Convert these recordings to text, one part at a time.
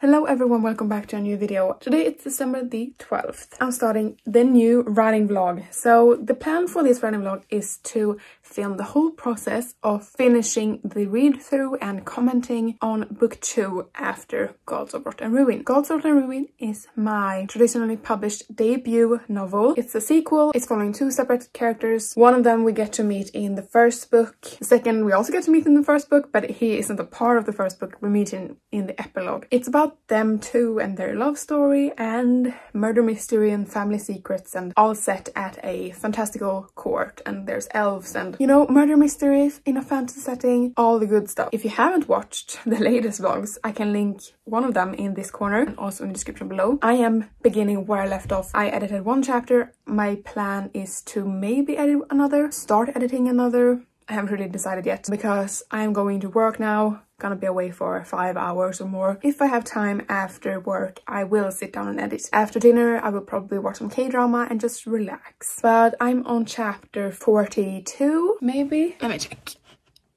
Hello everyone, welcome back to a new video. Today it's December the 12th. I'm starting the new writing vlog. So the plan for this writing vlog is to film the whole process of finishing the read through and commenting on book 2 after Gods of Rot and Ruin. Gods of Rot and Ruin is my traditionally published debut novel. It's a sequel. It's following 2 separate characters. One of them we get to meet in the first book. The second we also get to meet in the first book, but he isn't a part of the first book. We meet him in the epilogue. It's about them two and their love story and murder mystery and family secrets, and all set at a fantastical court, and there's elves and, you know, murder mysteries in a fantasy setting, all the good stuff. If you haven't watched the latest vlogs, I can link one of them in this corner and also in the description below. I am beginning where I left off. I edited 1 chapter. My plan is to maybe edit another, start editing another. I haven't really decided yet because I am going to work now. Gonna be away for 5 hours or more. If I have time after work, I will sit down and edit. After dinner, I will probably watch some K-drama and just relax. But I'm on chapter 42, maybe? Let me check.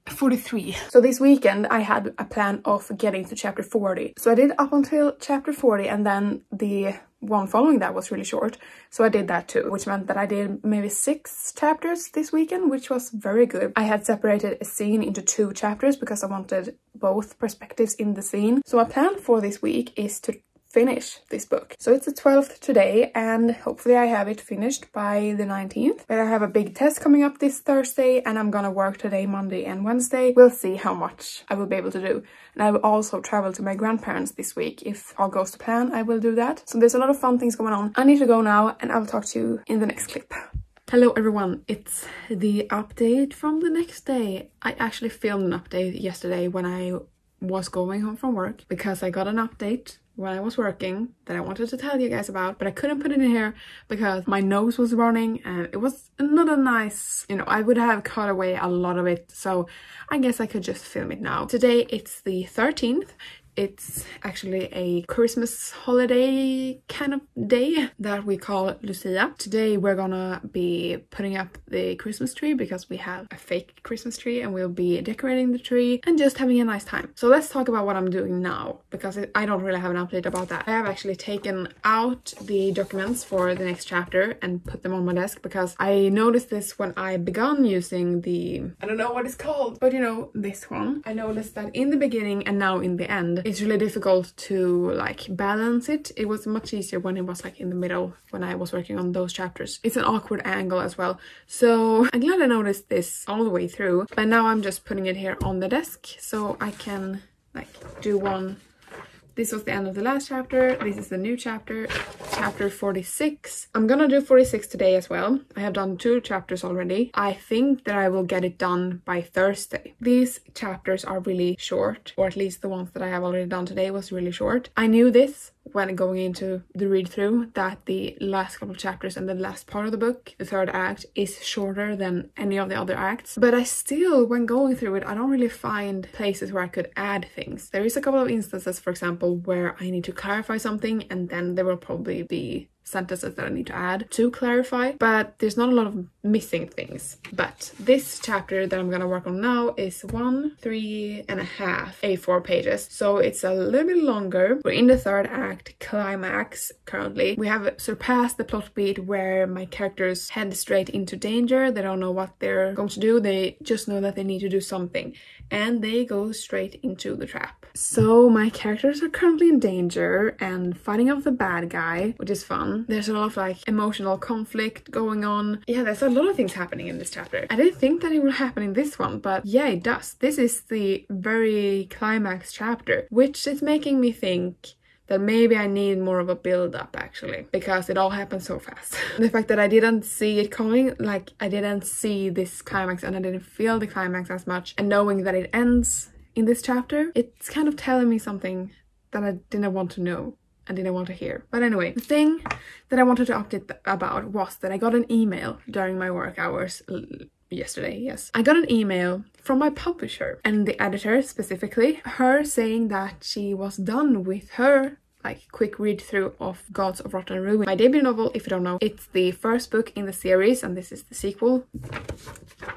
43. So this weekend I had a plan of getting to chapter 40. So I did up until chapter 40, and then the one following that was really short, so I did that too, which meant that I did maybe 6 chapters this weekend, which was very good. I had separated a scene into 2 chapters because I wanted both perspectives in the scene. So my plan for this week is to finish this book. So it's the 12th today, and hopefully I have it finished by the 19th. But I have a big test coming up this Thursday, and I'm gonna work today, Monday and Wednesday. We'll see how much I will be able to do. And I will also travel to my grandparents this week. If all goes to plan, I will do that. So there's a lot of fun things going on. I need to go now, and I'll talk to you in the next clip. Hello everyone, it's the update from the next day. I actually filmed an update yesterday when I was going home from work, because I got an update when I was working that I wanted to tell you guys about, but I couldn't put it in here because my nose was running and it was not a nice, you know, I would have cut away a lot of it, so I guess I could just film it now. Today it's the 13th. It's actually a Christmas holiday kind of day that we call Lucia. Today we're gonna be putting up the Christmas tree because we have a fake Christmas tree, and we'll be decorating the tree and just having a nice time. So let's talk about what I'm doing now, because I don't really have an update about that. I have actually taken out the documents for the next chapter and put them on my desk, because I noticed this when I began using the, I don't know what it's called, but you know, this one. I noticed that in the beginning and now in the end, it's really difficult to like balance it. It was much easier when it was like in the middle, when I was working on those chapters. It's an awkward angle as well. So I'm glad I noticed this all the way through. But now I'm just putting it here on the desk so I can like do one. This was the end of the last chapter. This is the new chapter, chapter 46. I'm gonna do 46 today as well. I have done 2 chapters already. I think that I will get it done by Thursday. These chapters are really short, or at least the ones that I have already done today was really short. I knew this when going into the read through, that the last couple of chapters and the last part of the book, the 3rd act, is shorter than any of the other acts. But I still, when going through it, I don't really find places where I could add things. There is a couple of instances, for example, where I need to clarify something, and then there will probably be sentences that I need to add to clarify, but there's not a lot of missing things. But this chapter that I'm gonna work on now is 3.5 A4 pages, so it's a little bit longer. We're in the 3rd act climax currently. We have surpassed the plot beat where my characters head straight into danger. They don't know what they're going to do, they just know that they need to do something, and they go straight into the trap. So my characters are currently in danger and fighting off the bad guy, which is fun. There's a lot of like emotional conflict going on. Yeah, there's a lot of things happening in this chapter. I didn't think that it would happen in this one, but yeah, it does. This is the very climax chapter, which is making me think that maybe I need more of a build-up actually, because it all happened so fast. The fact that I didn't see it coming, like I didn't see this climax and I didn't feel the climax as much, and knowing that it ends in this chapter, it's kind of telling me something that I didn't want to know and didn't want to hear. But anyway, the thing that I wanted to update about was that I got an email during my work hours yesterday. Yes, I got an email from my publisher, and the editor specifically, her saying that she was done with her like quick read through of Gods of Rotten Ruin, my debut novel. If you don't know, it's the first book in the series, and this is the sequel.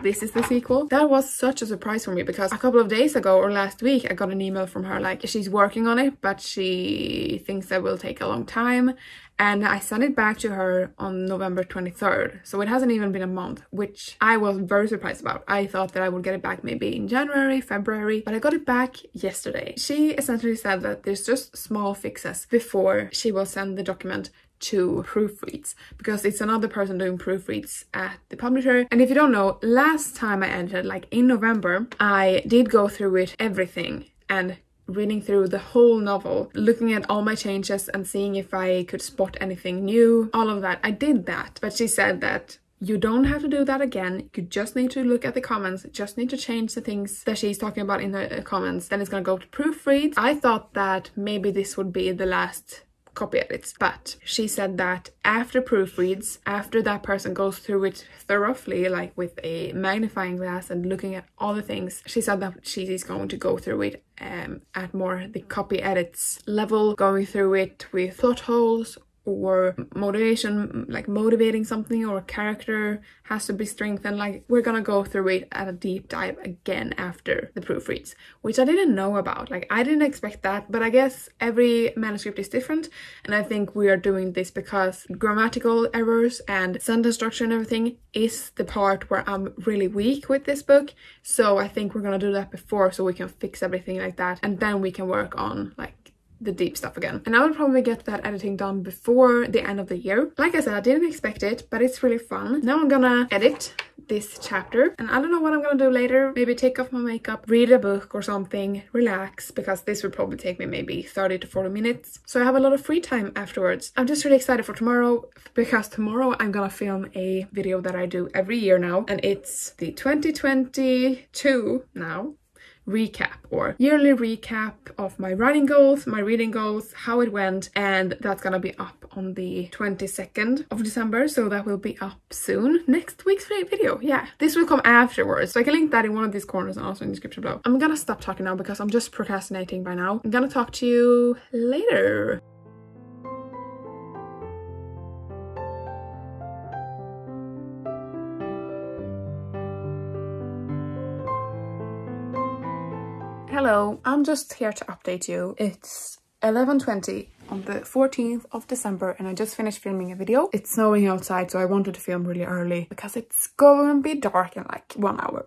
That was such a surprise for me, because a couple of days ago or last week I got an email from her like she's working on it, but she thinks that will take a long time, and I sent it back to her on November 23rd, so it hasn't even been a month, which I was very surprised about. I thought that I would get it back maybe in January, February, but I got it back yesterday. She essentially said that there's just small fixes before she will send the document to proofreads, because it's another person doing proofreads at the publisher. And if you don't know, last time I entered, like in November, I did go through it, everything, and reading through the whole novel, looking at all my changes and seeing if I could spot anything new, all of that. I did that, but she said that you don't have to do that again. You just need to look at the comments, just need to change the things that she's talking about in the comments. Then it's gonna go to proofreads. I thought that maybe this would be the last copy edits, but she said that after proofreads, after that person goes through it thoroughly, like with a magnifying glass and looking at all the things, she said that she is going to go through it at more the copy edits level, going through it with plot holes or motivation, like motivating something, or a character has to be strengthened. Like, we're gonna go through it at a deep dive again after the proofreads, which I didn't know about. Like, I didn't expect that, but I guess every manuscript is different, and I think we are doing this because grammatical errors and sentence structure and everything is the part where I'm really weak with this book. So I think we're gonna do that before, so we can fix everything like that, and then we can work on like the deep stuff again. And I will probably get that editing done before the end of the year. Like I said, I didn't expect it, but it's really fun. Now I'm gonna edit this chapter, and I don't know what I'm gonna do later. Maybe take off my makeup, read a book or something, relax, because this will probably take me maybe 30 to 40 minutes. So I have a lot of free time afterwards. I'm just really excited for tomorrow, because tomorrow I'm gonna film a video that I do every year now, and it's the 2022 now recap, or yearly recap of my writing goals, my reading goals, how it went, and that's gonna be up on the 22nd of December, so that will be up soon. Next week's video, yeah. This will come afterwards, so I can link that in one of these corners and also in the description below. I'm gonna stop talking now because I'm just procrastinating by now. I'm gonna talk to you later. Hello, I'm just here to update you. It's 11:20 on the 14th of December, and I just finished filming a video. It's snowing outside, so I wanted to film really early because it's going to be dark in like 1 hour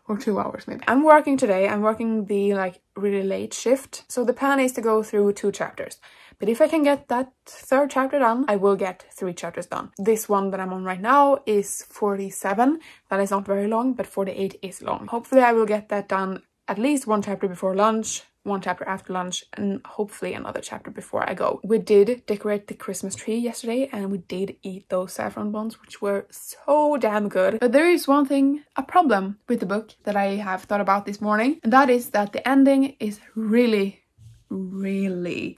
or 2 hours maybe. I'm working today. I'm working the like really late shift, so the plan is to go through 2 chapters. But if I can get that 3rd chapter done, I will get 3 chapters done. This one that I'm on right now is 47. That is not very long, but 48 is long. Hopefully I will get that done at least 1 chapter before lunch, 1 chapter after lunch, and hopefully another chapter before I go. We did decorate the Christmas tree yesterday, and we did eat those saffron buns, which were so damn good. But there is one thing, a problem with the book that I have thought about this morning, and that is that the ending is really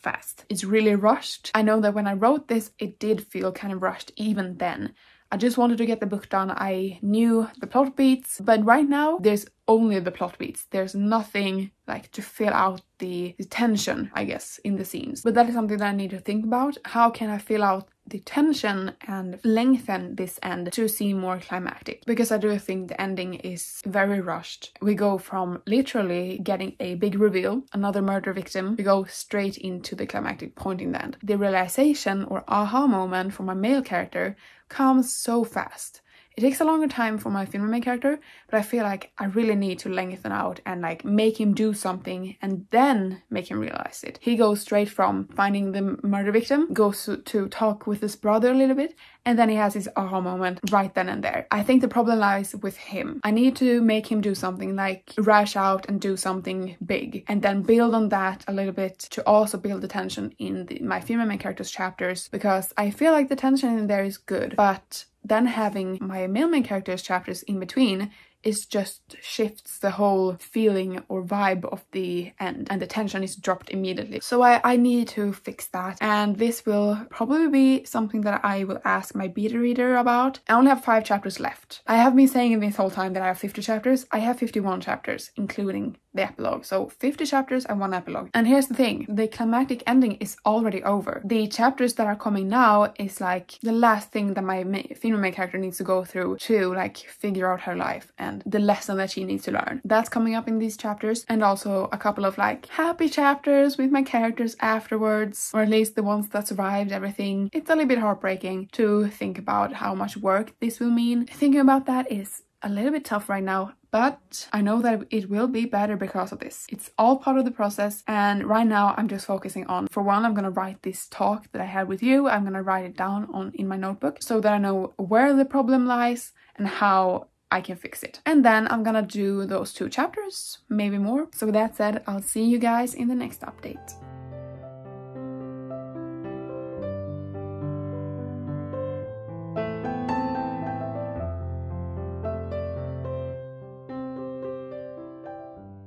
fast. It's really rushed. I know that when I wrote this, it did feel kind of rushed even then. I just wanted to get the book done. I knew the plot beats, but right now there's only the plot beats. There's nothing like to fill out the tension, I guess, in the scenes. But that is something that I need to think about. How can I fill out the tension and lengthen this end to seem more climactic? Because I do think the ending is very rushed. We go from literally getting a big reveal, another murder victim, we go straight into the climactic point in the end. The realization or aha moment for my male character comes so fast. It takes a longer time for my female main character, but I feel like I really need to lengthen out and like make him do something and then make him realize it. He goes straight from finding the murder victim, goes to talk with his brother a little bit, and then he has his aha moment right then and there. I think the problem lies with him. I need to make him do something, like rash out and do something big, and then build on that a little bit to also build the tension in my female main character's chapters, because I feel like the tension in there is good, but then having my male main character's chapters in between is just shifts the whole feeling or vibe of the end, and the tension is dropped immediately. So I need to fix that, and this will probably be something that I will ask my beta reader about. I only have 5 chapters left. I have been saying this whole time that I have 50 chapters. I have 51 chapters, including the epilogue. So 50 chapters and 1 epilogue. And here's the thing, the climactic ending is already over. The chapters that are coming now is like the last thing that my female main character needs to go through to like figure out her life and the lesson that she needs to learn. That's coming up in these chapters, and also a couple of like happy chapters with my characters afterwards, or at least the ones that survived everything. It's a little bit heartbreaking to think about how much work this will mean. Thinking about that is a little bit tough right now, but I know that it will be better because of this. It's all part of the process, and right now I'm just focusing on, for one, I'm gonna write this talk that I had with you. I'm gonna write it down in my notebook so that I know where the problem lies and how I can fix it. And then I'm gonna do those 2 chapters, maybe more. So with that said, I'll see you guys in the next update.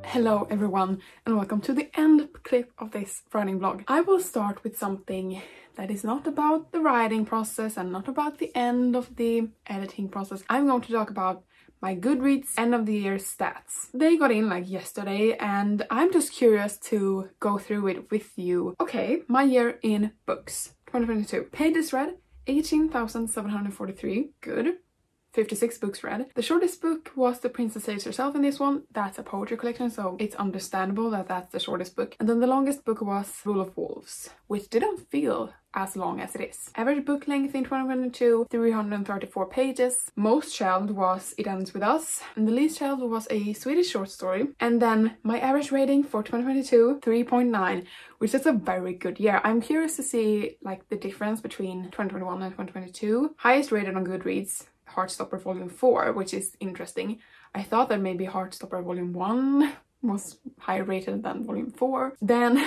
Hello everyone, and welcome to the end clip of this writing vlog. I will start with something that is not about the writing process and not about the end of the editing process. I'm going to talk about my Goodreads end of the year stats. They got in like yesterday, and I'm just curious to go through it with you. Okay, my year in books, 2022. Pages read, 18,743, good. 56 books read. The shortest book was The Princess Saves Herself in this one. That's a poetry collection, so it's understandable that that's the shortest book. And then the longest book was Rule of Wolves, which didn't feel as long as it is. Average book length in 2022, 334 pages. Most shelved was It Ends With Us, and the least shelved was a Swedish short story. And then my average rating for 2022, 3.9, which is a very good year. I'm curious to see like the difference between 2021 and 2022. Highest rated on Goodreads, Heartstopper Volume 4, which is interesting. I thought that maybe Heartstopper Volume 1 was higher rated than Volume 4. Then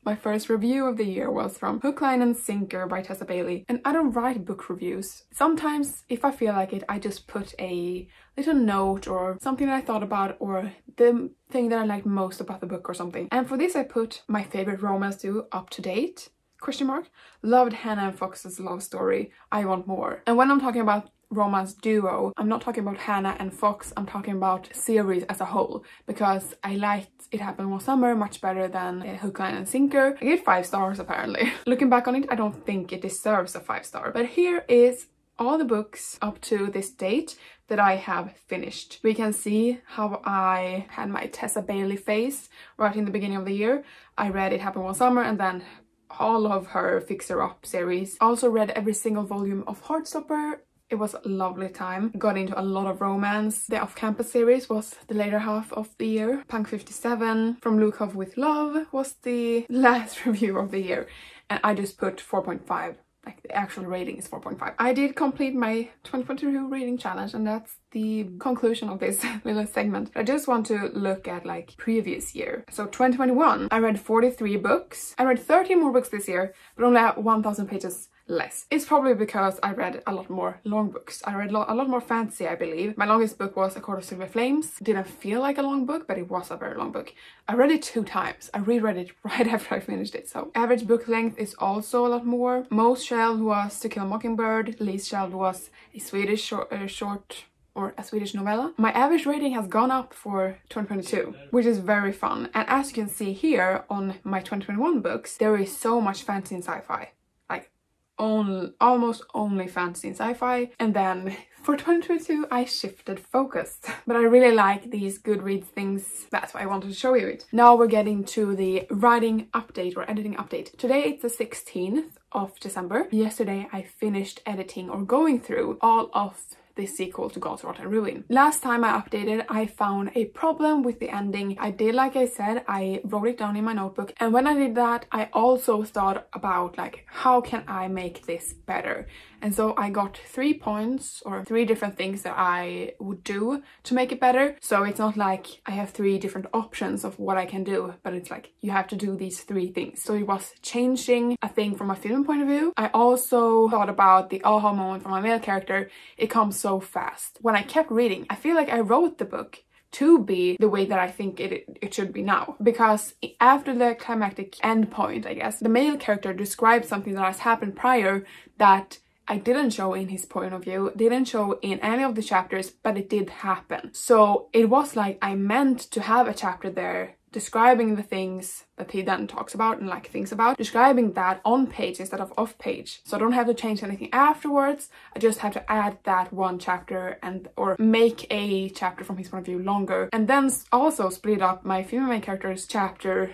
my first review of the year was from Hook, Line and Sinker by Tessa Bailey. And I don't write book reviews. Sometimes, if I feel like it, I just put a little note or something that I thought about, or the thing that I liked most about the book or something. And for this I put my favorite romance duo, Up to Date, ? Loved Hannah and Fox's love story, I Want More. And when I'm talking about romance duo, I'm not talking about Hannah and Fox, I'm talking about series as a whole, because I liked It Happened One Summer much better than Hook, Line and Sinker. I gave 5 stars apparently. Looking back on it, I don't think it deserves a 5-star, but here is all the books up to this date that I have finished. We can see how I had my Tessa Bailey phase right in the beginning of the year. I read It Happened One Summer and then all of her Fixer Up series. Also read every single volume of Heartstopper. It was a lovely time. Got into a lot of romance. The Off-Campus series was the later half of the year. Punk 57 from Lukov with Love was the last review of the year. And I just put 4.5. Like the actual rating is 4.5. I did complete my 2022 reading challenge, and that's the conclusion of this little segment. I just want to look at like previous year. So 2021, I read 43 books. I read 13 more books this year, but only 1,000 pages less. It's probably because I read a lot more long books. I read a lot more fantasy, I believe. My longest book was A Court of Silver Flames. Didn't feel like a long book, but it was a very long book. I read it 2 times. I reread it right after I finished it. So average book length is also a lot more. Most shelved was To Kill a Mockingbird. Least shelved was a Swedish short or a Swedish novella. My average rating has gone up for 2022, which is very fun. And as you can see here on my 2021 books, there is so much fantasy and sci-fi. Almost only fantasy and sci-fi. And then for 2022 I shifted focus, but I really like these Goodreads things. That's why I wanted to show you it. Now we're getting to the writing update or editing update. Today it's the 16th of December. Yesterday I finished editing or going through all of the sequel to God's Rot and Ruin. Last time I updated, I found a problem with the ending. I did, like I said, I wrote it down in my notebook, and when I did that, I also thought about like, how can I make this better? And so I got 3 points or 3 different things that I would do to make it better. So it's not like I have 3 different options of what I can do, but it's like you have to do these 3 things. So it was changing a thing from a film point of view. I also thought about the aha moment for my male character. It comes so fast. When I kept reading, I feel like I wrote the book to be the way that I think it should be now. Because after the climactic end point, I guess, the male character describes something that has happened prior that I didn't show in his point of view, didn't show in any of the chapters, but it did happen. So it was like I meant to have a chapter there describing the things that he then talks about and like thinks about, describing that on page instead of off page. So I don't have to change anything afterwards. I just have to add that one chapter and or make a chapter from his point of view longer, and then also split up my female main character's chapter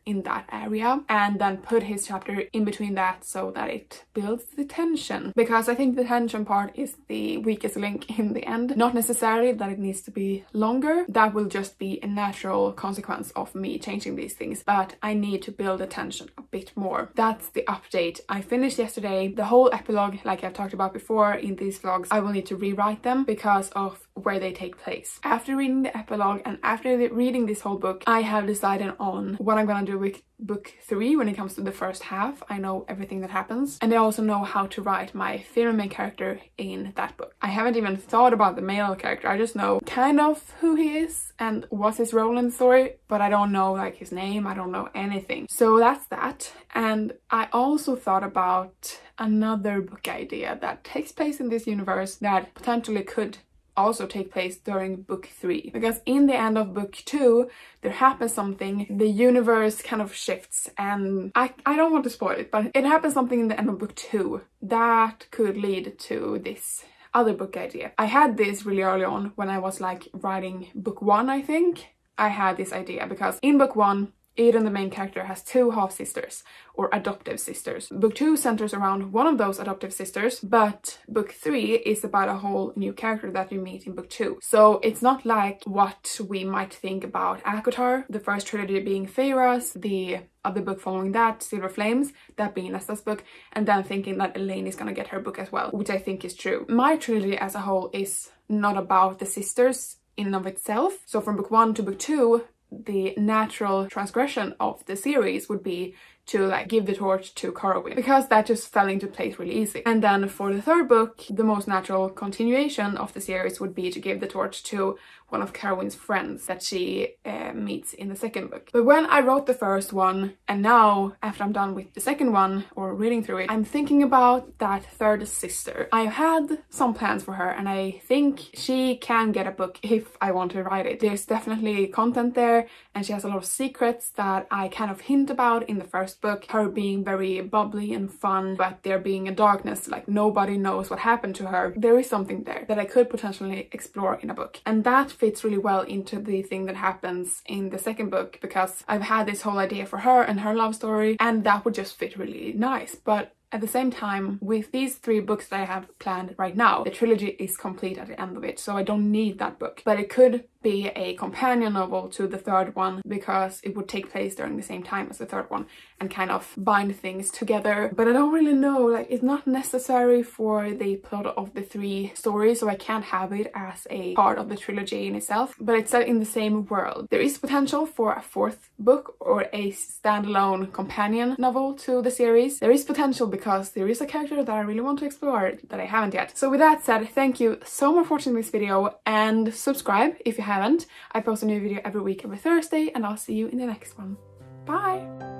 in that area, and then put his chapter in between that so that it builds the tension, because I think the tension part is the weakest link in the end. Not necessarily that it needs to be longer, that will just be a natural consequence of me changing these things, but I need to build the tension a bit more. That's the update. I finished yesterday the whole epilogue, like I've talked about before in these vlogs. I will need to rewrite them because of where they take place. After reading the epilogue and after reading this whole book, I have decided on what I'm gonna do with book 3 when it comes to the first half. I know everything that happens, and I also know how to write my female main character in that book. I haven't even thought about the male character. I just know kind of who he is and what's his role in the story, but I don't know like his name, I don't know anything. So that's that. And I also thought about another book idea that takes place in this universe that potentially could also take place during book 3, because in the end of book 2 there happens something, the universe kind of shifts, and I don't want to spoil it, but it happens something in the end of book 2 that could lead to this other book idea. I had this really early on when I was like writing book 1, I think. I had this idea because in book 1 Eden, the main character, has 2 half-sisters, or adoptive sisters. Book 2 centers around one of those adoptive sisters, but book 3 is about a whole new character that we meet in book 2. So it's not like what we might think about ACOTAR, the first trilogy being Feyre's, the other book following that, Silver Flames, that being Nesta's book, and then thinking that Elaine is gonna get her book as well, which I think is true. My trilogy as a whole is not about the sisters in and of itself. So from book 1 to book 2, the natural transgression of the series would be to like give the torch to Corwin, because that just fell into place really easy. And then for the third book, the most natural continuation of the series would be to give the torch to one of Corwin's friends that she meets in the second book. But when I wrote the first one, and now after I'm done with the second one or reading through it, I'm thinking about that third sister. I had some plans for her, and I think she can get a book if I want to write it. There's definitely content there, and she has a lot of secrets that I kind of hint about in the first book, her being very bubbly and fun, but there being a darkness, like nobody knows what happened to her. There is something there that I could potentially explore in a book, and that fits really well into the thing that happens in the second book, because I've had this whole idea for her and her love story, and that would just fit really nice. But at the same time, with these 3 books that I have planned right now, the trilogy is complete at the end of it, so I don't need that book. But it could be a companion novel to the third one, because it would take place during the same time as the third one and kind of bind things together. But I don't really know, like it's not necessary for the plot of the 3 stories, so I can't have it as a part of the trilogy in itself, but it's set in the same world. There is potential for a 4th book or a standalone companion novel to the series. There is potential because there is a character that I really want to explore that I haven't yet. So with that said, thank you so much for watching this video, and subscribe if you haven't. I post a new video every week, every Thursday, and I'll see you in the next one. Bye!